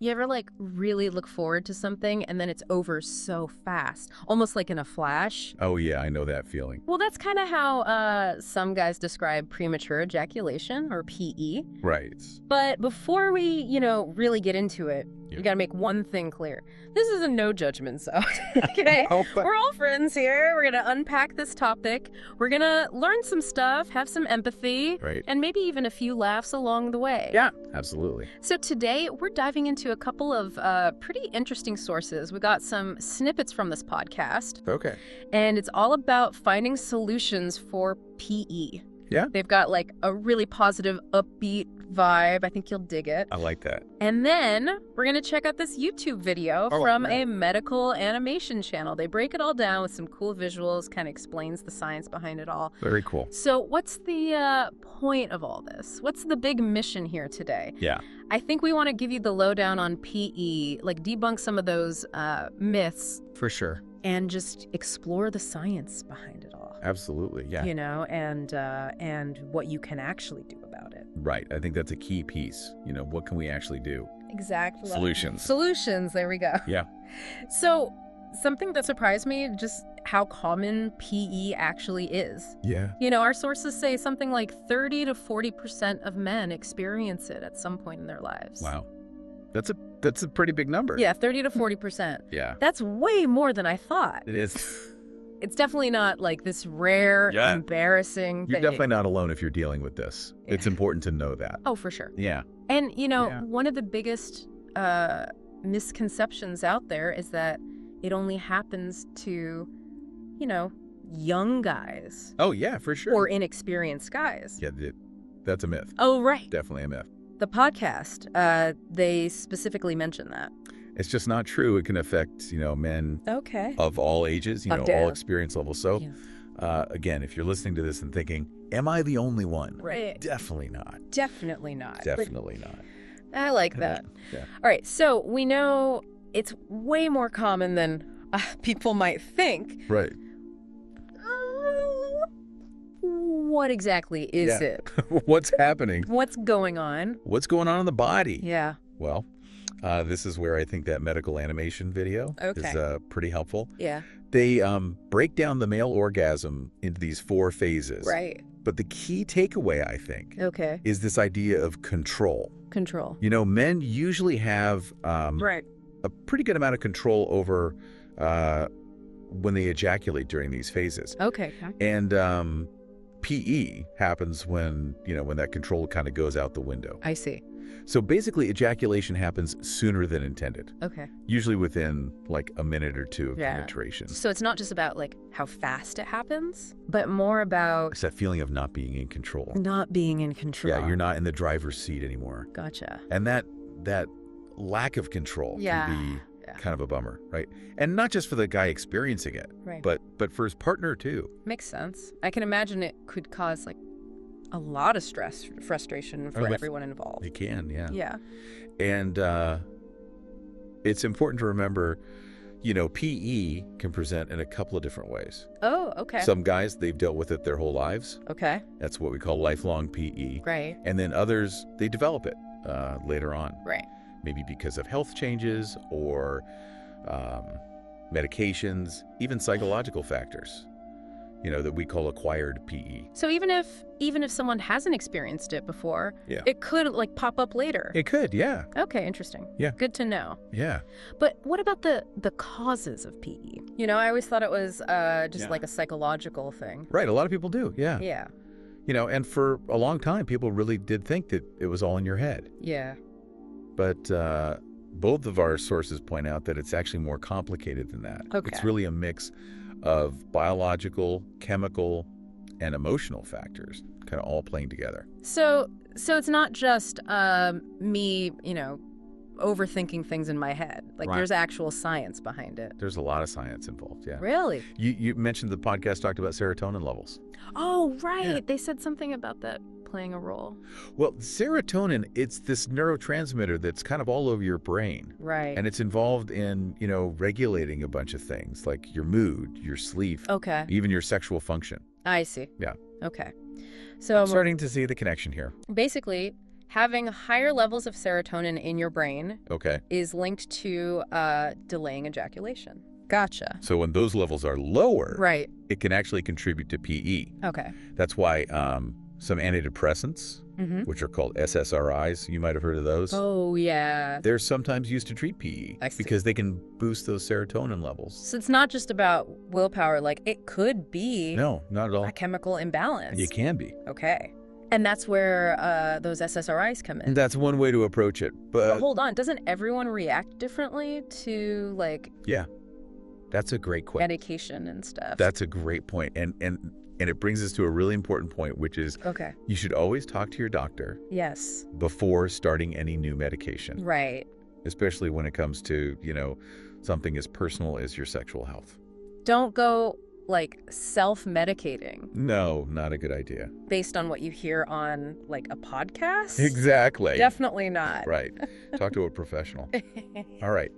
You ever like really look forward to something and then it's over so fast, almost like in a flash? Oh, yeah, I know that feeling. Well, that's kind of how some guys describe premature ejaculation, or PE. Right. But before we, really get into it, Yeah. we got to make one thing clear. This is a no judgment zone, okay? Oh, but- We're all friends here. We're going to unpack this topic. We're going to learn some stuff, have some empathy, Right. and maybe even a few laughs along the way. Yeah, absolutely. So today, we're diving into a couple of pretty interesting sources. We got some snippets from this podcast, Okay. and it's all about finding solutions for PE. Yeah. They've got like a really positive, upbeat vibe. I think you'll dig it. I like that. And then we're going to check out this YouTube video Oh, from right. a medical animation channel. They break it all down with some cool visuals, kind of explains the science behind it all. Very cool. So what's the point of all this? What's the big mission here today? Yeah. I think we want to give you the lowdown on PE, like debunk some of those myths For sure. and just explore the science behind it all. Absolutely. Yeah. And what you can actually do about it. Right. I think that's a key piece. What can we actually do? Exactly. Solutions. Solutions. There we go. Yeah. So something that surprised me, just how common PE actually is. Yeah. Our sources say something like 30 to 40% of men experience it at some point in their lives. Wow. That's a pretty big number. Yeah, 30 to 40%. Yeah. That's way more than I thought. It is. It's definitely not like this rare, Yeah. embarrassing You're thing. definitely not alone if you're dealing with this. It's important to know that. Oh, for sure. Yeah. And, Yeah. one of the biggest misconceptions out there is that it only happens to, young guys Oh, yeah, for sure. or inexperienced guys. Yeah, that's a myth. Oh, right. Definitely a myth. The podcast, they specifically mention that. It's just not true. It can affect, men Okay. of all ages, Oh, all damn. experience levels. So, Yeah. again, if you're listening to this and thinking, am I the only one? Right. Definitely not. Definitely not. Definitely not. I like that. Yeah. All right. So we know it's way more common than people might think. Right. What exactly is Yeah. it? What's happening? What's going on? What's going on in the body? Yeah. Well, this is where I think that medical animation video Okay. is pretty helpful. Yeah. They break down the male orgasm into these 4 phases. Right. But the key takeaway, I think, Okay. is this idea of control. Control. Men usually have Right. a pretty good amount of control over when they ejaculate during these phases. Okay. And PE happens when that control kind of goes out the window. I see. So basically, ejaculation happens sooner than intended, Okay. usually within like a minute or two of Yeah. penetration. So it's not just about like how fast it happens, but more about It's that feeling of not being in control. not being in control. Yeah, you're not in the driver's seat anymore. Gotcha. And that lack of control Yeah. can be Yeah. kind of a bummer, right? And not just for the guy experiencing it, Right. but for his partner too. Makes sense. I can imagine it could cause like a lot of stress, frustration for Oh, everyone involved. It can, yeah. Yeah. And it's important to remember, PE can present in a couple of different ways. Oh, okay. Some guys, they've dealt with it their whole lives. Okay. That's what we call lifelong PE. Right. And then others, they develop it later on, Right. maybe because of health changes or medications, even psychological factors, that we call acquired PE. So even if someone hasn't experienced it before, Yeah. it could like pop up later. It could, yeah. Okay, interesting. Yeah. Good to know. Yeah. But what about the causes of PE? I always thought it was just Yeah. like a psychological thing. Right. A lot of people do. Yeah. Yeah. And for a long time, people really did think that it was all in your head. Yeah. But both of our sources point out that it's actually more complicated than that. Okay. It's really a mix of biological, chemical, and emotional factors kind of all playing together. So it's not just me, overthinking things in my head. Like Right. there's actual science behind it. There's a lot of science involved, yeah. Really? You mentioned the podcast talked about serotonin levels. Oh, right. Yeah. They said something about that playing a role. Well, serotonin, it's this neurotransmitter that's kind of all over your brain. Right. And it's involved in, regulating a bunch of things like your mood, your sleep, Okay. even your sexual function. I see. Yeah. Okay. So I'm starting to see the connection here. basically, having higher levels of serotonin in your brain Okay. is linked to delaying ejaculation. Gotcha. So when those levels are lower, Right. it can actually contribute to PE. Okay. That's why some antidepressants, which are called SSRIs, you might have heard of those. Oh, yeah. They're sometimes used to treat PE I see. because they can boost those serotonin levels. So it's not just about willpower. Like, it could be No, not at all. a chemical imbalance. It can be. Okay. And that's where those SSRIs come in. That's one way to approach it. But But hold on. Doesn't everyone react differently to, like, yeah, that's a great question. medication and stuff? That's a great point. And it brings us to a really important point, which is Okay. you should always talk to your doctor Yes. before starting any new medication, Right. especially when it comes to, something as personal as your sexual health. Don't go, like, self-medicating No, not a good idea. based on what you hear on, like, a podcast. Exactly. Definitely not. Right. Talk to a professional. All right.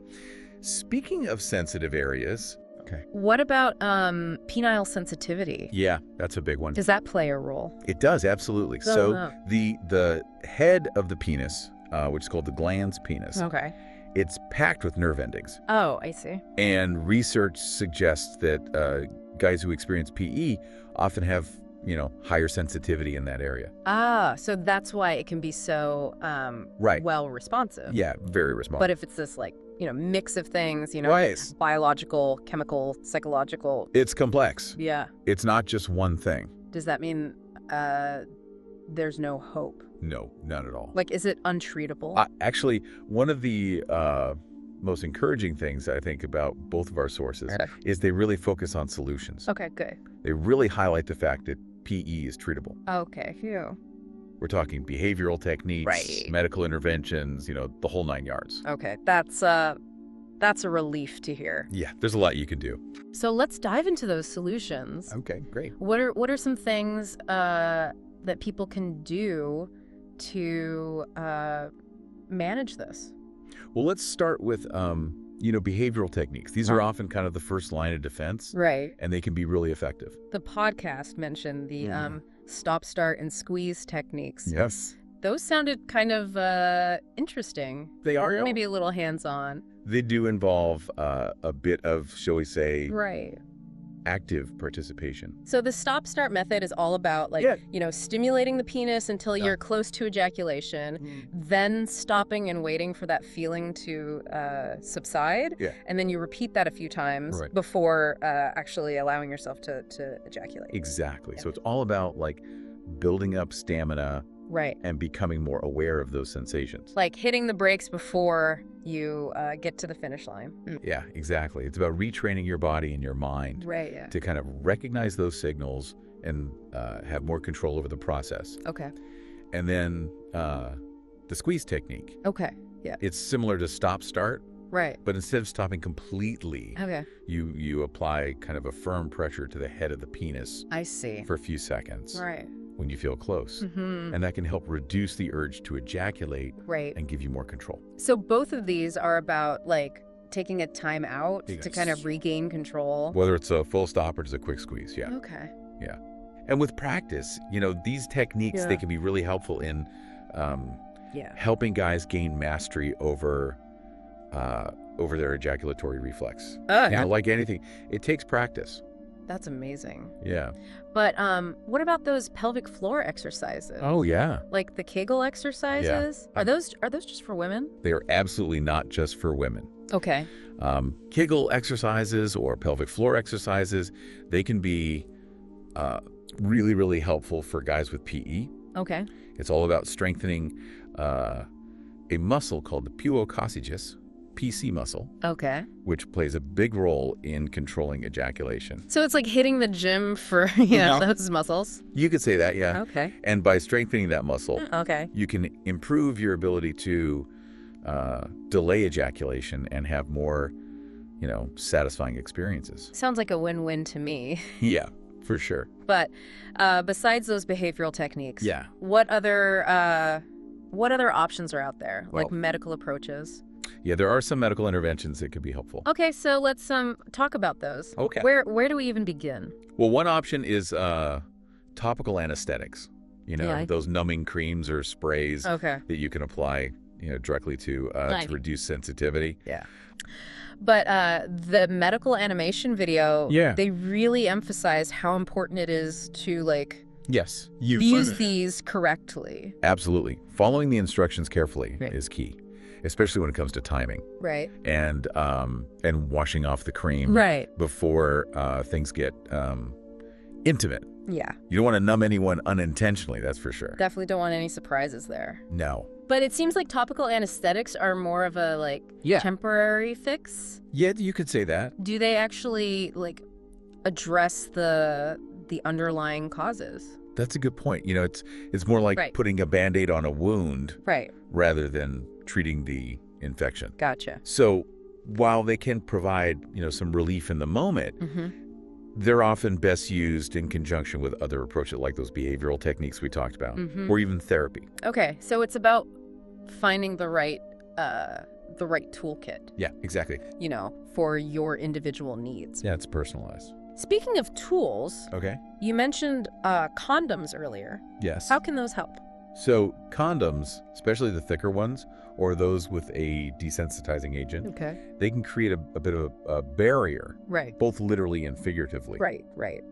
Speaking of sensitive areas. Okay. What about penile sensitivity? Yeah, that's a big one. Does that play a role? It does, absolutely. Oh, So no. the head of the penis, which is called the glans penis, Okay. it's packed with nerve endings. Oh, I see. And research suggests that guys who experience PE often have, higher sensitivity in that area. Ah, so that's why it can be so Right. well responsive. Yeah, very responsive. But if it's this, like, mix of things, Right. biological, chemical, psychological. It's complex. Yeah. It's not just one thing. Does that mean there's no hope? No, not at all. Like, is it untreatable? Actually, one of the most encouraging things I think about both of our sources is they really focus on solutions. Okay, good. They really highlight the fact that PE is treatable. Okay, phew. We're talking behavioral techniques, Right. medical interventions, the whole 9 yards. Okay, that's a relief to hear. Yeah, there's a lot you can do. So let's dive into those solutions. Okay, great. What are some things that people can do to manage this? Well, let's start with, behavioral techniques. These are often kind of the first line of defense, Right. and they can be really effective. The podcast mentioned the stop, start, and squeeze techniques. Yes. Those sounded kind of interesting. They are. Maybe a little hands-on. They do involve a bit of, shall we say, Right. active participation. So the stop-start method is all about, like, stimulating the penis until you're close to ejaculation, then stopping and waiting for that feeling to subside, and then you repeat that a few times before actually allowing yourself to ejaculate. Exactly. So it's all about, like, building up stamina and becoming more aware of those sensations. Like hitting the brakes before you get to the finish line. Yeah, exactly. It's about retraining your body and your mind to kind of recognize those signals and have more control over the process. Okay. And then the squeeze technique. Okay, yeah. It's similar to stop-start. Right. But instead of stopping completely, you apply kind of a firm pressure to the head of the penis. I see. For a few seconds. Right. When you feel close. And that can help reduce the urge to ejaculate and give you more control. So both of these are about, like, taking a time out to kind of regain control. Whether it's a full stop or just a quick squeeze, Okay. Yeah. And with practice, these techniques, they can be really helpful in helping guys gain mastery over their ejaculatory reflex. Like anything, it takes practice. That's amazing. Yeah. But what about those pelvic floor exercises? Oh, yeah. Like the Kegel exercises? Are those just for women? They are absolutely not just for women. Okay. Kegel exercises or pelvic floor exercises, they can be really, really helpful for guys with PE. Okay. It's all about strengthening a muscle called the puococcygeus, PC muscle. Okay. Which plays a big role in controlling ejaculation. So it's like hitting the gym for those muscles? You could say that, yeah. Okay. And by strengthening that muscle, you can improve your ability to delay ejaculation and have more, satisfying experiences. Sounds like a win-win to me. Yeah, for sure. But besides those behavioral techniques, what other options are out there, like medical approaches? Yeah, there are some medical interventions that could be helpful. Okay, so let's talk about those. Okay. Where do we even begin? Well, one option is topical anesthetics. those numbing creams or sprays that you can apply, directly to reduce sensitivity. Yeah. But the medical animation video, they really emphasize how important it is to, use these correctly. Absolutely. Following the instructions carefully is key, especially when it comes to timing. Right. And washing off the cream before things get intimate. Yeah. You don't want to numb anyone unintentionally, that's for sure. Definitely don't want any surprises there. No. But it seems like topical anesthetics are more of a, temporary fix. Yeah, you could say that. Do they actually, address the underlying causes? That's a good point. It's more like putting a Band-Aid on a wound rather than treating the infection. Gotcha. So while they can provide, some relief in the moment, they're often best used in conjunction with other approaches like those behavioral techniques we talked about, or even therapy. Okay, so it's about finding the right toolkit. Yeah, exactly. For your individual needs. Yeah, it's personalized. Speaking of tools, you mentioned condoms earlier. Yes. How can those help? So condoms, especially the thicker ones, or those with a desensitizing agent, they can create a bit of a barrier, both literally and figuratively,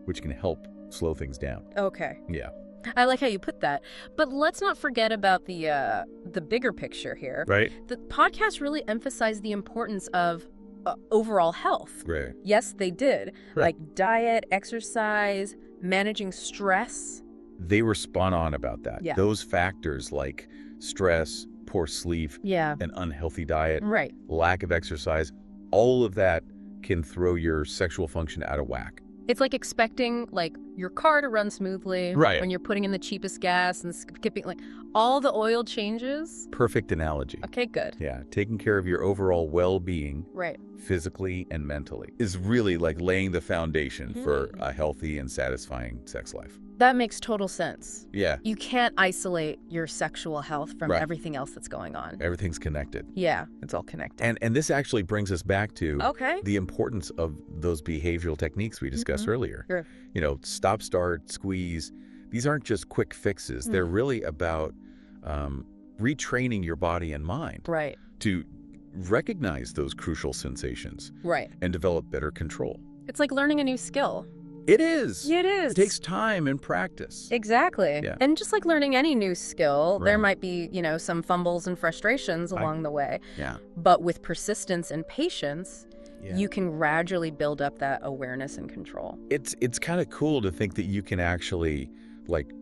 which can help slow things down. Okay. Yeah. I like how you put that. But let's not forget about the bigger picture here. Right. The podcast really emphasized the importance of overall health. Right. Yes, they did. Like diet, exercise, managing stress. They were spot on about that. Yeah. Those factors like stress, poor sleep, an unhealthy diet, lack of exercise, all of that can throw your sexual function out of whack. It's like expecting your car to run smoothly when you're putting in the cheapest gas and skipping all the oil changes. Perfect analogy. Okay, good. Yeah, taking care of your overall well-being, physically and mentally, is really laying the foundation for a healthy and satisfying sex life. That makes total sense. Yeah. You can't isolate your sexual health from everything else that's going on. Everything's connected. Yeah, it's all connected. And this actually brings us back to the importance of those behavioral techniques we discussed earlier. Sure. Stop, start, squeeze. These aren't just quick fixes. They're really about retraining your body and mind to recognize those crucial sensations and develop better control. It's like learning a new skill. It is. It is. It takes time and practice. Exactly. Yeah. And just like learning any new skill, there might be, some fumbles and frustrations along the way. Yeah. But with persistence and patience, you can gradually build up that awareness and control. It's kind of cool to think that you can actually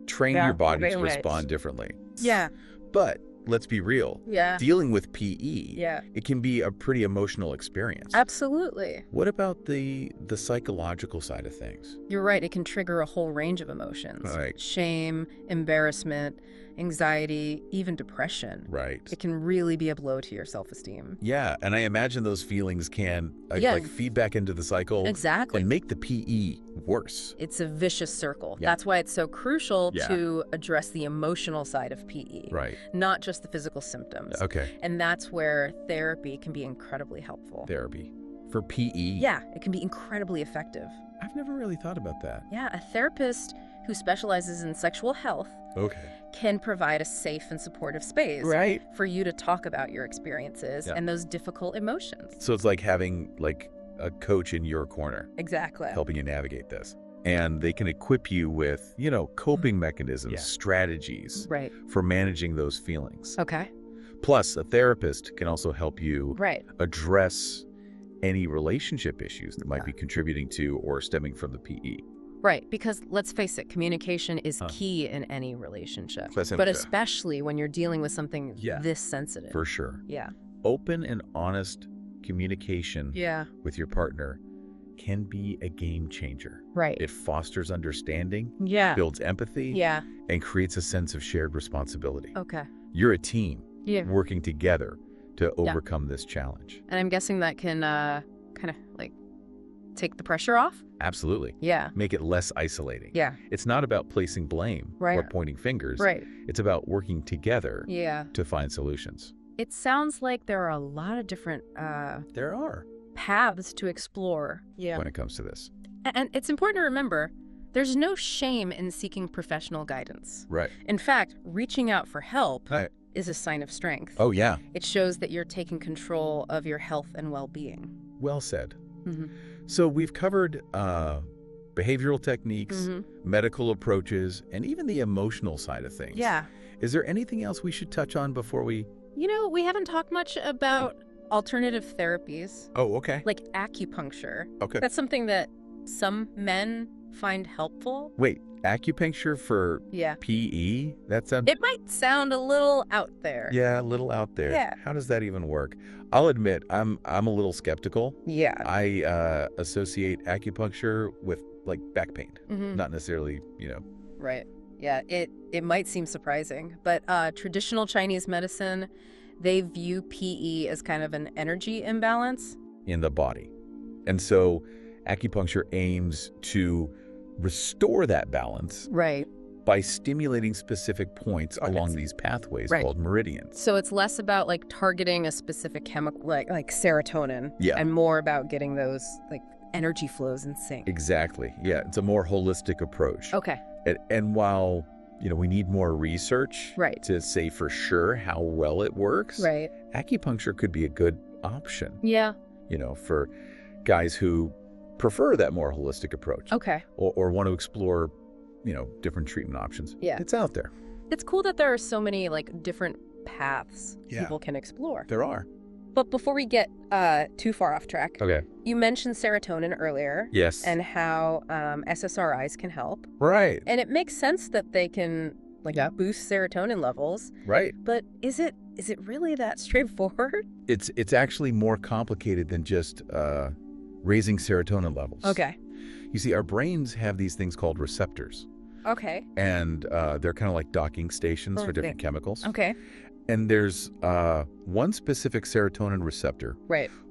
train your body to respond differently. Yeah. But let's be real. Yeah. Dealing with PE, it can be a pretty emotional experience. Absolutely. What about the psychological side of things? You're right. It can trigger a whole range of emotions. Right. Shame, embarrassment, anxiety, even depression. Right. It can really be a blow to your self-esteem. Yeah. And I imagine those feelings can feed back into the cycle. Exactly. And make the PE worse. It's a vicious circle. Yeah. That's why it's so crucial to address the emotional side of PE. Right. Not just the physical symptoms. Okay. And that's where therapy can be incredibly helpful. Therapy for PE? Yeah, it can be incredibly effective. I've never really thought about that. Yeah, a therapist who specializes in sexual health can provide a safe and supportive space for you to talk about your experiences and those difficult emotions. So it's like having a coach in your corner. Exactly. Helping you navigate this. And they can equip you with, coping mechanisms, strategies for managing those feelings. Okay. Plus, a therapist can also help you address any relationship issues that might be contributing to or stemming from the PE. Right, because let's face it, communication is key in any relationship, but especially when you're dealing with something this sensitive. For sure. Yeah. Open and honest communication with your partner can be a game changer. Right. It fosters understanding, builds empathy, and creates a sense of shared responsibility. Okay. You're a team working together to overcome this challenge. And I'm guessing that can kind of take the pressure off? Absolutely. Yeah. Make it less isolating. Yeah. It's not about placing blame or pointing fingers. Right. It's about working together to find solutions. It sounds like there are a lot of different paths to explore when it comes to this. And it's important to remember There's no shame in seeking professional guidance. Right. In fact, reaching out for help is a sign of strength. Oh, yeah. It shows that you're taking control of your health and well-being. Well said. So we've covered behavioral techniques, medical approaches, and even the emotional side of things. Yeah. Is there anything else we should touch on before we... We haven't talked much about alternative therapies. Oh, okay. Like acupuncture. Okay. That's something that some men find helpful. Wait, acupuncture for PE? That sounds... It might sound a little out there. Yeah, a little out there. Yeah. How does that even work? I'll admit, I'm a little skeptical. Yeah. I associate acupuncture with, like, back pain. Not necessarily, Right. Yeah, it might seem surprising, but traditional Chinese medicine, they view PE as kind of an energy imbalance in the body. And so acupuncture aims to restore that balance by stimulating specific points along these pathways called meridians. So it's less about like targeting a specific chemical like serotonin and more about getting those like energy flows in sync. Exactly. Yeah, it's a more holistic approach. Okay. And while we need more research to say for sure how well it works, acupuncture could be a good option. Yeah. For guys who prefer that more holistic approach. Okay. Or want to explore, different treatment options. Yeah. It's out there. It's cool that there are so many like different paths people can explore. There are. But before we get too far off track, you mentioned serotonin earlier. Yes. And how SSRIs can help. Right. And it makes sense that they can boost serotonin levels. Right. But is it really that straightforward? It's actually more complicated than just raising serotonin levels. Okay. You see, our brains have these things called receptors. Okay. And they're kind of like docking stations for different chemicals. Okay. And there's one specific serotonin receptor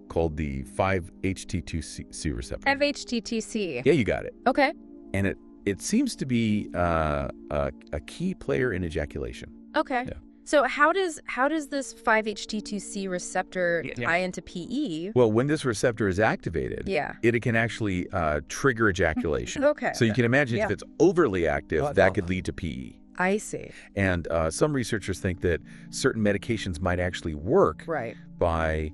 called the 5-HT2C receptor. 5-HTTC. Yeah, you got it. Okay. And it seems to be a key player in ejaculation. Okay. Yeah. So how does this 5-HT2C receptor tie into PE? Well, when this receptor is activated, it can actually trigger ejaculation. Okay. So you can imagine if it's overly active, that could lead to PE. I see. And some researchers think that certain medications might actually work by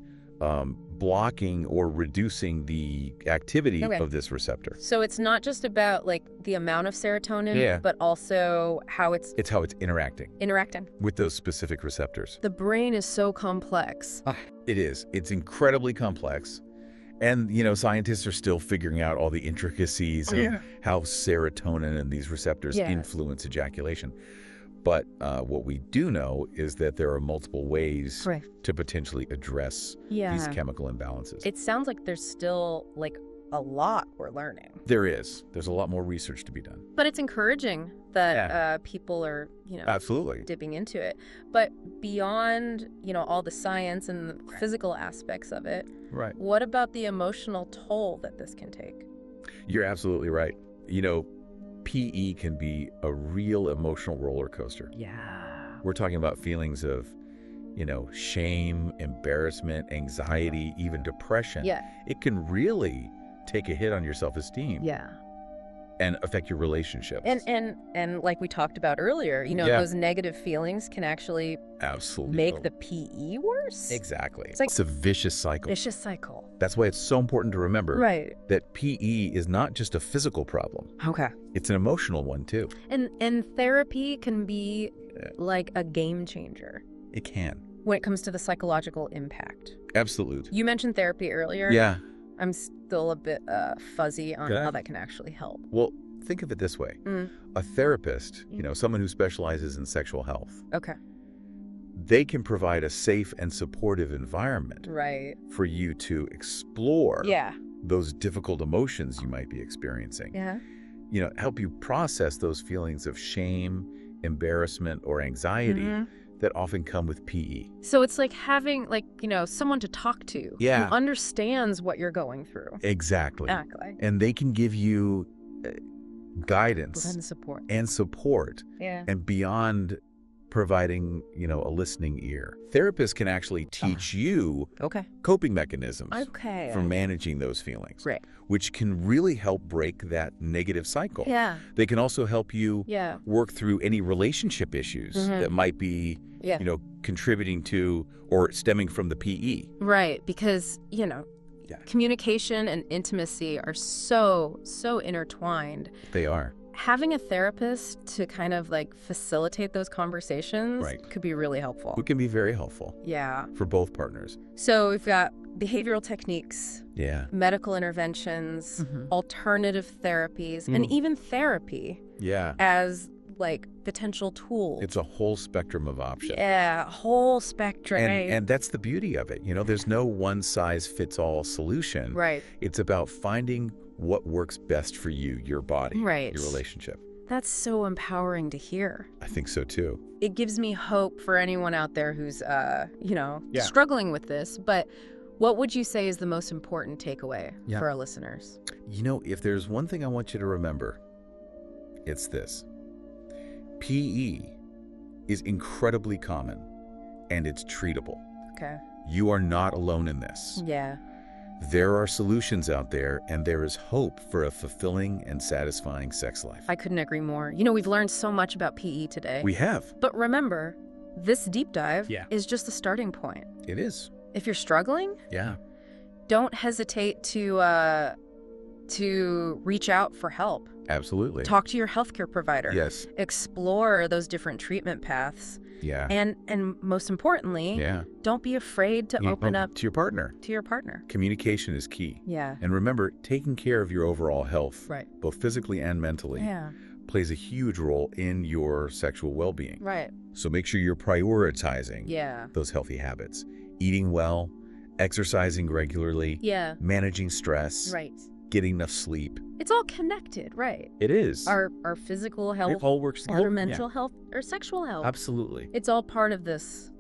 blocking or reducing the activity of this receptor. So it's not just about like the amount of serotonin, but also how it's how it's interacting with those specific receptors. The brain is so complex. It is. It's incredibly complex. And, scientists are still figuring out all the intricacies of how serotonin and these receptors influence ejaculation. But what we do know is that there are multiple ways to potentially address these chemical imbalances. It sounds like there's still like a lot we're learning. There is. There's a lot more research to be done. But it's encouraging that people are, absolutely dipping into it. But beyond, all the science and the physical aspects of it, what about the emotional toll that this can take? You're absolutely right. PE can be a real emotional roller coaster. Yeah. We're talking about feelings of, shame, embarrassment, anxiety, even depression. Yeah. It can really take a hit on your self-esteem. Yeah. And affect your relationships. And like we talked about earlier, those negative feelings can actually make the PE worse. Exactly. It's a vicious cycle. Vicious cycle. That's why it's so important to remember that PE is not just a physical problem. Okay. It's an emotional one too. And therapy can be like a game changer. It can. When it comes to the psychological impact. Absolutely. You mentioned therapy earlier. Yeah. I'm still a bit fuzzy on how that can actually help. Well, think of it this way. A therapist, someone who specializes in sexual health. Okay. They can provide a safe and supportive environment for you to explore those difficult emotions you might be experiencing. Yeah. Help you process those feelings of shame, embarrassment, or anxiety that often come with PE. So it's like having someone to talk to who understands what you're going through. Exactly. And they can give you guidance and support. And beyond providing, a listening ear. Therapists can actually teach you coping mechanisms for managing those feelings, which can really help break that negative cycle. Yeah. They can also help you work through any relationship issues that might be, contributing to or stemming from the PE. Right, because, communication and intimacy are so intertwined. They are. Having a therapist to kind of facilitate those conversations could be really helpful. It can be very helpful. Yeah. For both partners. So we've got behavioral techniques, medical interventions, alternative therapies, and even therapy as potential tools. It's a whole spectrum of options. Yeah, whole spectrum. And that's the beauty of it. There's no one-size-fits-all solution. Right. It's about finding what works best for you, your body, your relationship. That's so empowering to hear. I think so, too. It gives me hope for anyone out there who's, struggling with this. But what would you say is the most important takeaway for our listeners? If there's one thing I want you to remember, it's this. PE is incredibly common, and it's treatable. Okay. You are not alone in this. Yeah. There are solutions out there, and there is hope for a fulfilling and satisfying sex life. I couldn't agree more. We've learned so much about PE today. We have. But remember, this deep dive is just the starting point. It is. If you're struggling, don't hesitate to reach out for help. Absolutely. Talk to your healthcare provider. Yes. Explore those different treatment paths. Yeah. And most importantly, don't be afraid to open up to your partner. To your partner. Communication is key. Yeah. And remember, taking care of your overall health, both physically and mentally, plays a huge role in your sexual well-being. Right. So make sure you're prioritizing those healthy habits. Eating well, exercising regularly, managing stress, getting enough sleep. It's all connected, right? It is. Our physical health, it all works. Our mental health, our sexual health. Absolutely. It's all part of this,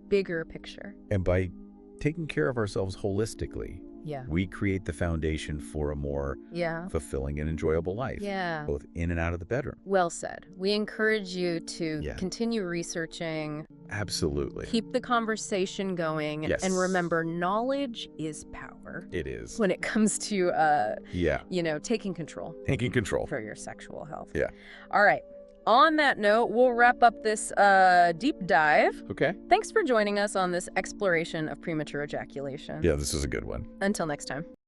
bigger picture. And by taking care of ourselves holistically, we create the foundation for a more fulfilling and enjoyable life, both in and out of the bedroom. Well said. We encourage you to continue researching. Absolutely. Keep the conversation going. Yes. And remember, knowledge is power. It is. When it comes to, taking control. Taking control. For your sexual health. Yeah. All right. On that note, we'll wrap up this deep dive. Okay. Thanks for joining us on this exploration of premature ejaculation. Yeah, this is a good one. Until next time.